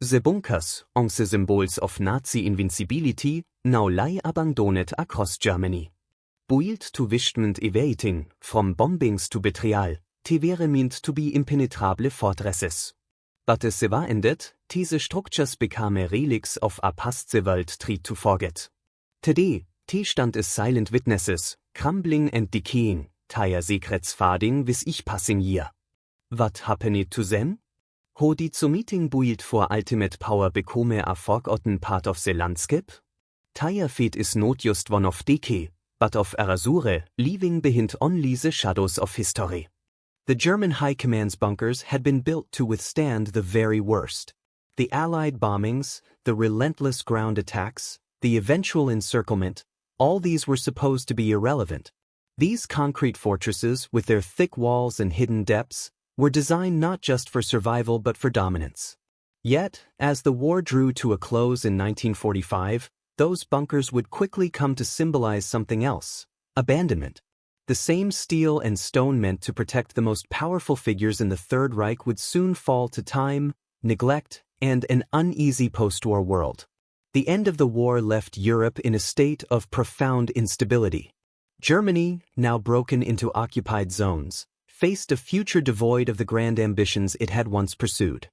The bunkers, on the symbols of Nazi invincibility, now lie abandoned across Germany. Built to withstand everything, from bombings to betrayal, they were meant to be impenetrable fortresses. But as they were ended, these structures became relics of a past the world tried to forget. Today, they stand as silent witnesses, crumbling and decaying, their secrets fading with each passing year. What happened to them? How did the meeting built for ultimate power become a forgotten part of the landscape? Their fate is not just one of decay, but of erasure, leaving behind only the shadows of history. The German High Command's bunkers had been built to withstand the very worst. The Allied bombings, the relentless ground attacks, the eventual encirclement, all these were supposed to be irrelevant. These concrete fortresses, with their thick walls and hidden depths, were designed not just for survival but for dominance. Yet, as the war drew to a close in 1945, those bunkers would quickly come to symbolize something else: abandonment. The same steel and stone meant to protect the most powerful figures in the Third Reich would soon fall to time, neglect, and an uneasy post-war world. The end of the war left Europe in a state of profound instability. Germany, now broken into occupied zones, faced a future devoid of the grand ambitions it had once pursued.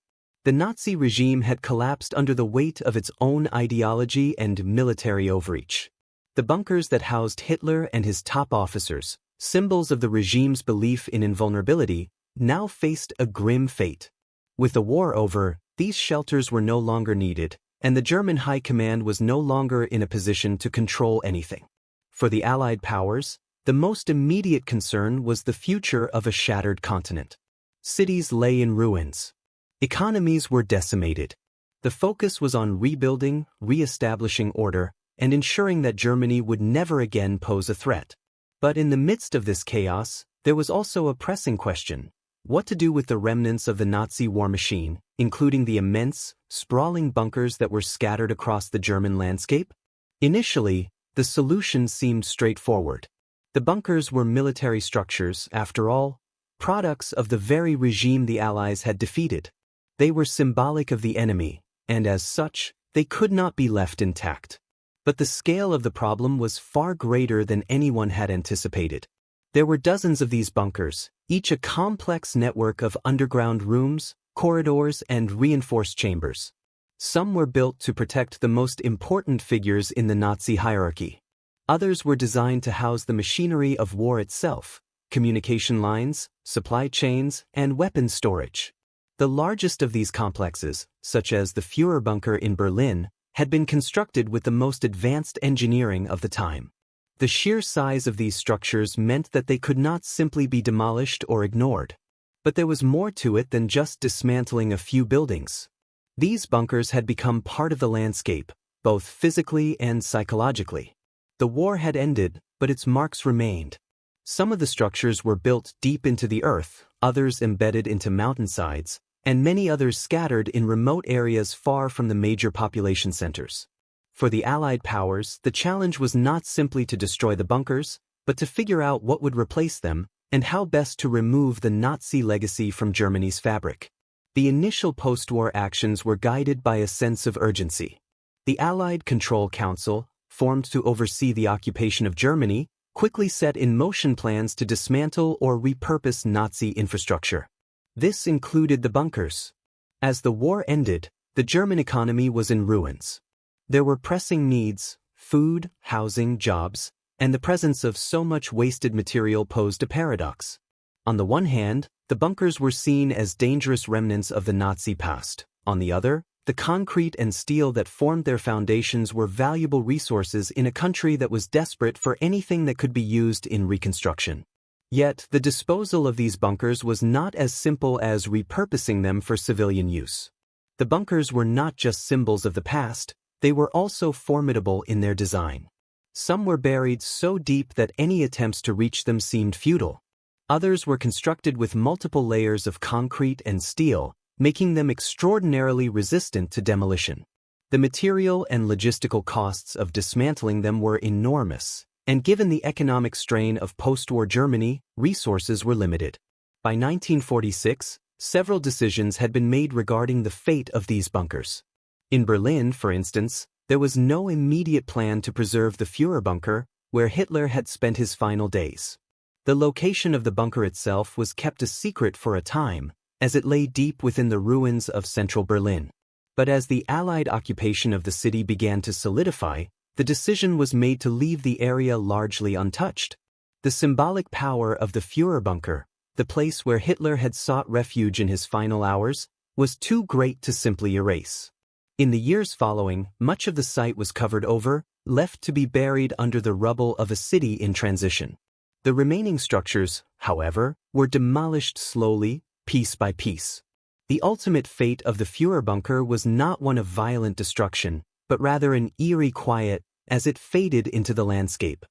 The Nazi regime had collapsed under the weight of its own ideology and military overreach. The bunkers that housed Hitler and his top officers, symbols of the regime's belief in invulnerability, now faced a grim fate. With the war over, these shelters were no longer needed, and the German High Command was no longer in a position to control anything. For the Allied powers, the most immediate concern was the future of a shattered continent. Cities lay in ruins. Economies were decimated. The focus was on rebuilding, re-establishing order, and ensuring that Germany would never again pose a threat. But in the midst of this chaos, there was also a pressing question: what to do with the remnants of the Nazi war machine, including the immense, sprawling bunkers that were scattered across the German landscape? Initially, the solution seemed straightforward. The bunkers were military structures, after all, products of the very regime the Allies had defeated. They were symbolic of the enemy, and as such, they could not be left intact. But the scale of the problem was far greater than anyone had anticipated. There were dozens of these bunkers, each a complex network of underground rooms, corridors, and reinforced chambers. Some were built to protect the most important figures in the Nazi hierarchy. Others were designed to house the machinery of war itself: communication lines, supply chains, and weapons storage. The largest of these complexes, such as the Führerbunker in Berlin, had been constructed with the most advanced engineering of the time. The sheer size of these structures meant that they could not simply be demolished or ignored. But there was more to it than just dismantling a few buildings. These bunkers had become part of the landscape, both physically and psychologically. The war had ended, but its marks remained. Some of the structures were built deep into the earth, others embedded into mountainsides, and many others scattered in remote areas far from the major population centers. For the Allied powers, the challenge was not simply to destroy the bunkers, but to figure out what would replace them and how best to remove the Nazi legacy from Germany's fabric. The initial post-war actions were guided by a sense of urgency. The Allied Control Council, formed to oversee the occupation of Germany, quickly set in motion plans to dismantle or repurpose Nazi infrastructure. This included the bunkers. As the war ended, the German economy was in ruins. There were pressing needs: food, housing, jobs, and the presence of so much wasted material posed a paradox. On the one hand, the bunkers were seen as dangerous remnants of the Nazi past. On the other, the concrete and steel that formed their foundations were valuable resources in a country that was desperate for anything that could be used in reconstruction. Yet, the disposal of these bunkers was not as simple as repurposing them for civilian use. The bunkers were not just symbols of the past, they were also formidable in their design. Some were buried so deep that any attempts to reach them seemed futile. Others were constructed with multiple layers of concrete and steel, making them extraordinarily resistant to demolition. The material and logistical costs of dismantling them were enormous, and given the economic strain of post-war Germany, resources were limited. By 1946, Several decisions had been made regarding the fate of these bunkers. In Berlin, for instance, there was no immediate plan to preserve the Führerbunker, where Hitler had spent his final days. The location of the bunker itself was kept a secret for a time, as it lay deep within the ruins of central Berlin. But as the Allied occupation of the city began to solidify, the decision was made to leave the area largely untouched. The symbolic power of the Führerbunker, the place where Hitler had sought refuge in his final hours, was too great to simply erase. In the years following, much of the site was covered over, left to be buried under the rubble of a city in transition. The remaining structures, however, were demolished slowly, piece by piece. The ultimate fate of the Führerbunker was not one of violent destruction, but rather an eerie quiet as it faded into the landscape.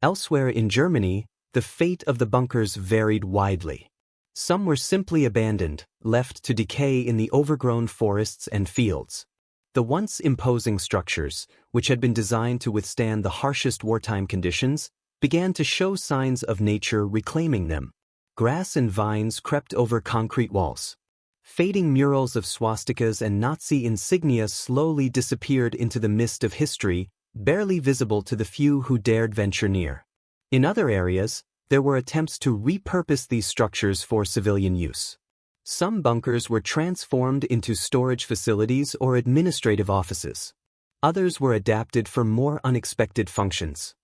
Elsewhere in Germany, the fate of the bunkers varied widely. Some were simply abandoned, left to decay in the overgrown forests and fields. The once imposing structures, which had been designed to withstand the harshest wartime conditions, began to show signs of nature reclaiming them. Grass and vines crept over concrete walls. Fading murals of swastikas and Nazi insignia slowly disappeared into the mist of history, barely visible to the few who dared venture near. In other areas, there were attempts to repurpose these structures for civilian use. Some bunkers were transformed into storage facilities or administrative offices. Others were adapted for more unexpected functions.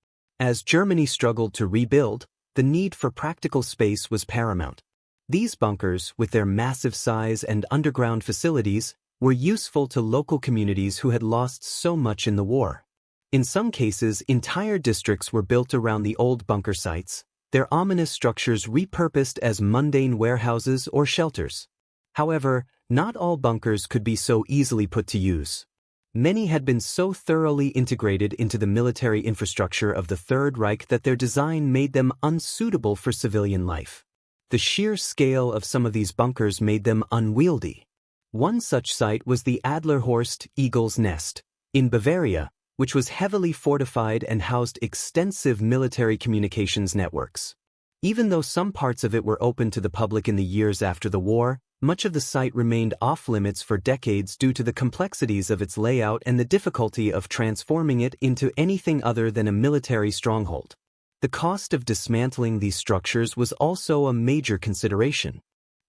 As Germany struggled to rebuild, the need for practical space was paramount. These bunkers, with their massive size and underground facilities, were useful to local communities who had lost so much in the war. In some cases, entire districts were built around the old bunker sites, their ominous structures repurposed as mundane warehouses or shelters. However, not all bunkers could be so easily put to use. Many had been so thoroughly integrated into the military infrastructure of the Third Reich that their design made them unsuitable for civilian life. The sheer scale of some of these bunkers made them unwieldy. One such site was the Adlerhorst Eagle's Nest in Bavaria, which was heavily fortified and housed extensive military communications networks. Even though some parts of it were open to the public in the years after the war, much of the site remained off-limits for decades due to the complexities of its layout and the difficulty of transforming it into anything other than a military stronghold. The cost of dismantling these structures was also a major consideration.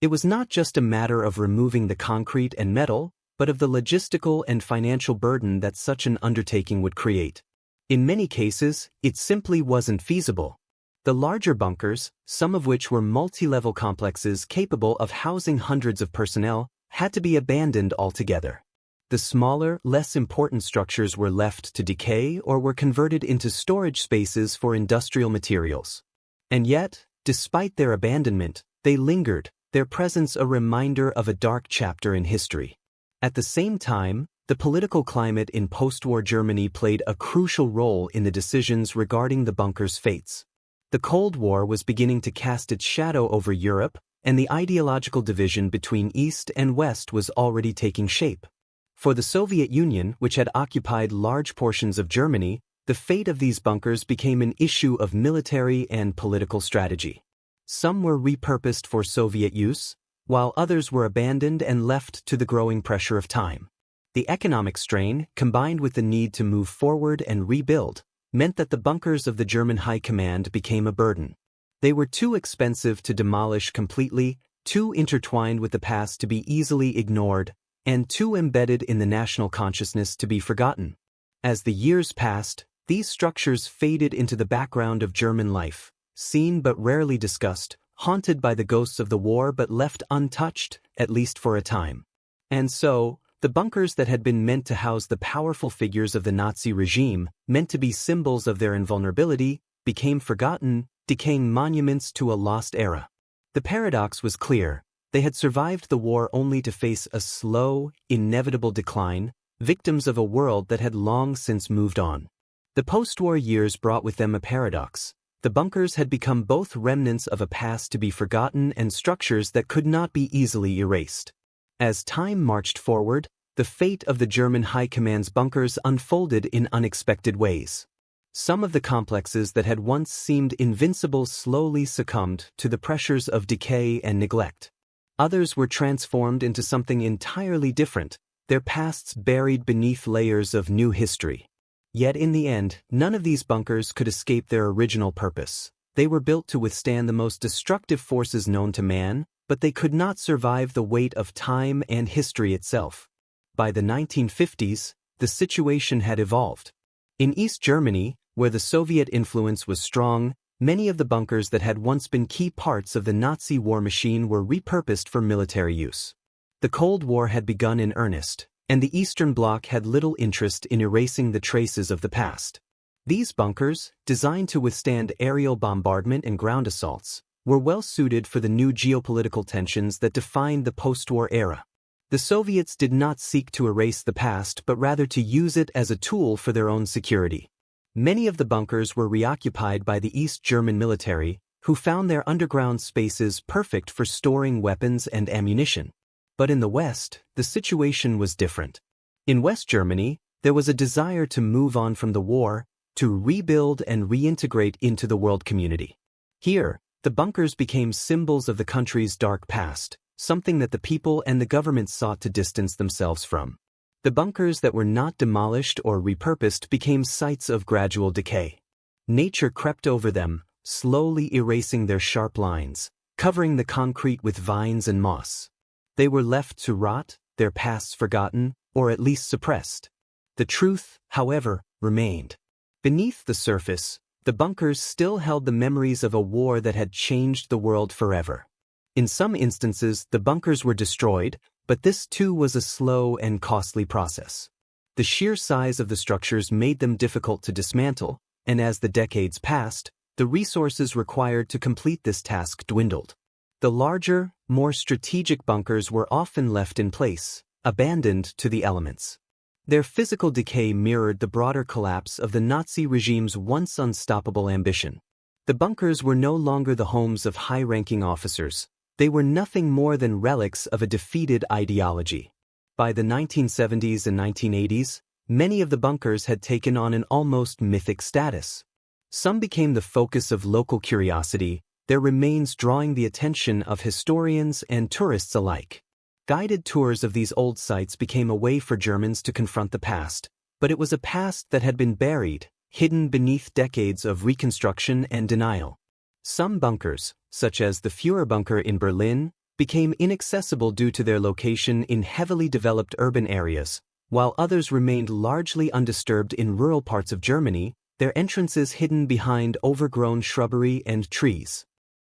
It was not just a matter of removing the concrete and metal, but of the logistical and financial burden that such an undertaking would create. In many cases, it simply wasn't feasible. The larger bunkers, some of which were multi-level complexes capable of housing hundreds of personnel, had to be abandoned altogether. The smaller, less important structures were left to decay or were converted into storage spaces for industrial materials. And yet, despite their abandonment, they lingered, their presence a reminder of a dark chapter in history. At the same time, the political climate in post-war Germany played a crucial role in the decisions regarding the bunkers' fates. The Cold War was beginning to cast its shadow over Europe, and the ideological division between East and West was already taking shape. For the Soviet Union, which had occupied large portions of Germany, the fate of these bunkers became an issue of military and political strategy. Some were repurposed for Soviet use, while others were abandoned and left to the growing pressure of time. The economic strain, combined with the need to move forward and rebuild, meant that the bunkers of the German High Command became a burden. They were too expensive to demolish completely, too intertwined with the past to be easily ignored, and too embedded in the national consciousness to be forgotten. As the years passed, these structures faded into the background of German life, seen but rarely discussed, haunted by the ghosts of the war but left untouched, at least for a time. And so, the bunkers that had been meant to house the powerful figures of the Nazi regime, meant to be symbols of their invulnerability, became forgotten, decaying monuments to a lost era. The paradox was clear. They had survived the war only to face a slow, inevitable decline, victims of a world that had long since moved on. The post-war years brought with them a paradox. The bunkers had become both remnants of a past to be forgotten and structures that could not be easily erased. As time marched forward, the fate of the German High Command's bunkers unfolded in unexpected ways. Some of the complexes that had once seemed invincible slowly succumbed to the pressures of decay and neglect. Others were transformed into something entirely different, their pasts buried beneath layers of new history. Yet in the end, none of these bunkers could escape their original purpose. They were built to withstand the most destructive forces known to man, but they could not survive the weight of time and history itself. By the 1950s, the situation had evolved. In East Germany, where the Soviet influence was strong, many of the bunkers that had once been key parts of the Nazi war machine were repurposed for military use. The Cold War had begun in earnest, and the Eastern Bloc had little interest in erasing the traces of the past. These bunkers, designed to withstand aerial bombardment and ground assaults, were well suited for the new geopolitical tensions that defined the post-war era. The Soviets did not seek to erase the past but rather to use it as a tool for their own security. Many of the bunkers were reoccupied by the East German military, who found their underground spaces perfect for storing weapons and ammunition. But in the West, the situation was different. In West Germany, there was a desire to move on from the war, to rebuild and reintegrate into the world community. Here, the bunkers became symbols of the country's dark past, something that the people and the government sought to distance themselves from. The bunkers that were not demolished or repurposed became sites of gradual decay. Nature crept over them, slowly erasing their sharp lines, covering the concrete with vines and moss. They were left to rot, their pasts forgotten, or at least suppressed. The truth, however, remained. Beneath the surface, the bunkers still held the memories of a war that had changed the world forever. In some instances, the bunkers were destroyed, but this too was a slow and costly process. The sheer size of the structures made them difficult to dismantle, and as the decades passed, the resources required to complete this task dwindled. The larger, more strategic bunkers were often left in place, abandoned to the elements. Their physical decay mirrored the broader collapse of the Nazi regime's once unstoppable ambition. The bunkers were no longer the homes of high-ranking officers. They were nothing more than relics of a defeated ideology. By the 1970s and 1980s, many of the bunkers had taken on an almost mythic status. Some became the focus of local curiosity, their remains drawing the attention of historians and tourists alike. Guided tours of these old sites became a way for Germans to confront the past, but it was a past that had been buried, hidden beneath decades of reconstruction and denial. Some bunkers, such as the Führerbunker in Berlin, became inaccessible due to their location in heavily developed urban areas, while others remained largely undisturbed in rural parts of Germany, their entrances hidden behind overgrown shrubbery and trees.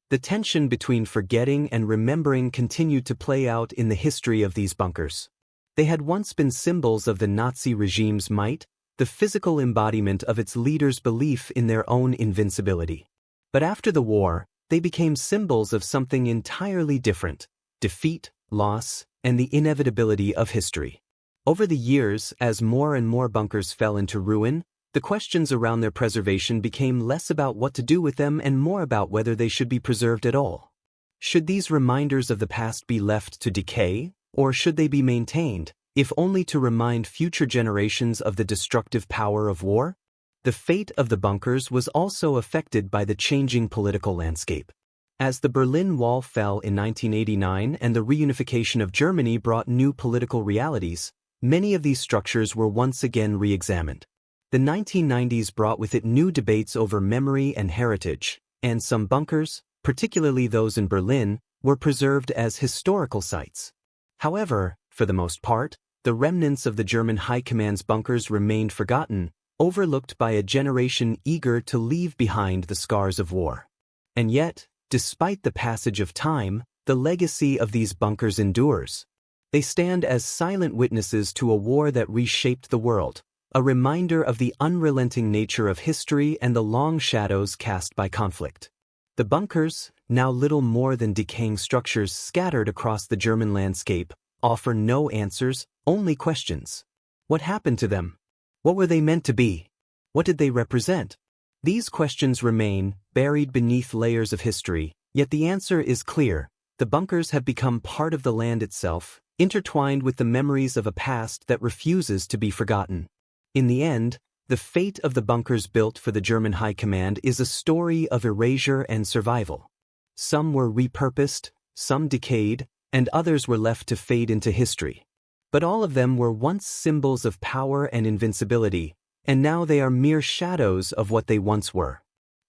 The tension between forgetting and remembering continued to play out in the history of these bunkers. They had once been symbols of the Nazi regime's might, the physical embodiment of its leaders' belief in their own invincibility. But after the war, they became symbols of something entirely different: defeat, loss, and the inevitability of history. Over the years, as more and more bunkers fell into ruin, the questions around their preservation became less about what to do with them and more about whether they should be preserved at all. Should these reminders of the past be left to decay, or should they be maintained, if only to remind future generations of the destructive power of war? The fate of the bunkers was also affected by the changing political landscape. As the Berlin Wall fell in 1989 and the reunification of Germany brought new political realities, many of these structures were once again re-examined. The 1990s brought with it new debates over memory and heritage, and some bunkers, particularly those in Berlin, were preserved as historical sites. However, for the most part, the remnants of the German High Command's bunkers remained forgotten, overlooked by a generation eager to leave behind the scars of war. And yet, despite the passage of time, the legacy of these bunkers endures. They stand as silent witnesses to a war that reshaped the world, a reminder of the unrelenting nature of history and the long shadows cast by conflict. The bunkers, now little more than decaying structures scattered across the German landscape, offer no answers, only questions. What happened to them? What were they meant to be? What did they represent? These questions remain, buried beneath layers of history, yet the answer is clear. The bunkers have become part of the land itself, intertwined with the memories of a past that refuses to be forgotten. In the end, the fate of the bunkers built for the German High Command is a story of erasure and survival. Some were repurposed, some decayed, and others were left to fade into history. But all of them were once symbols of power and invincibility, and now they are mere shadows of what they once were.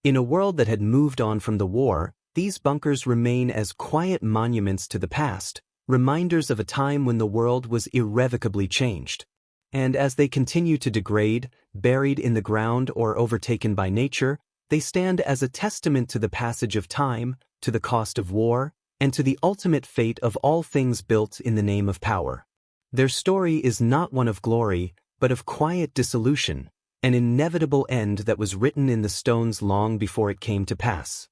In a world that had moved on from the war, these bunkers remain as quiet monuments to the past, reminders of a time when the world was irrevocably changed. And as they continue to degrade, buried in the ground or overtaken by nature, they stand as a testament to the passage of time, to the cost of war, and to the ultimate fate of all things built in the name of power. Their story is not one of glory, but of quiet dissolution, an inevitable end that was written in the stones long before it came to pass.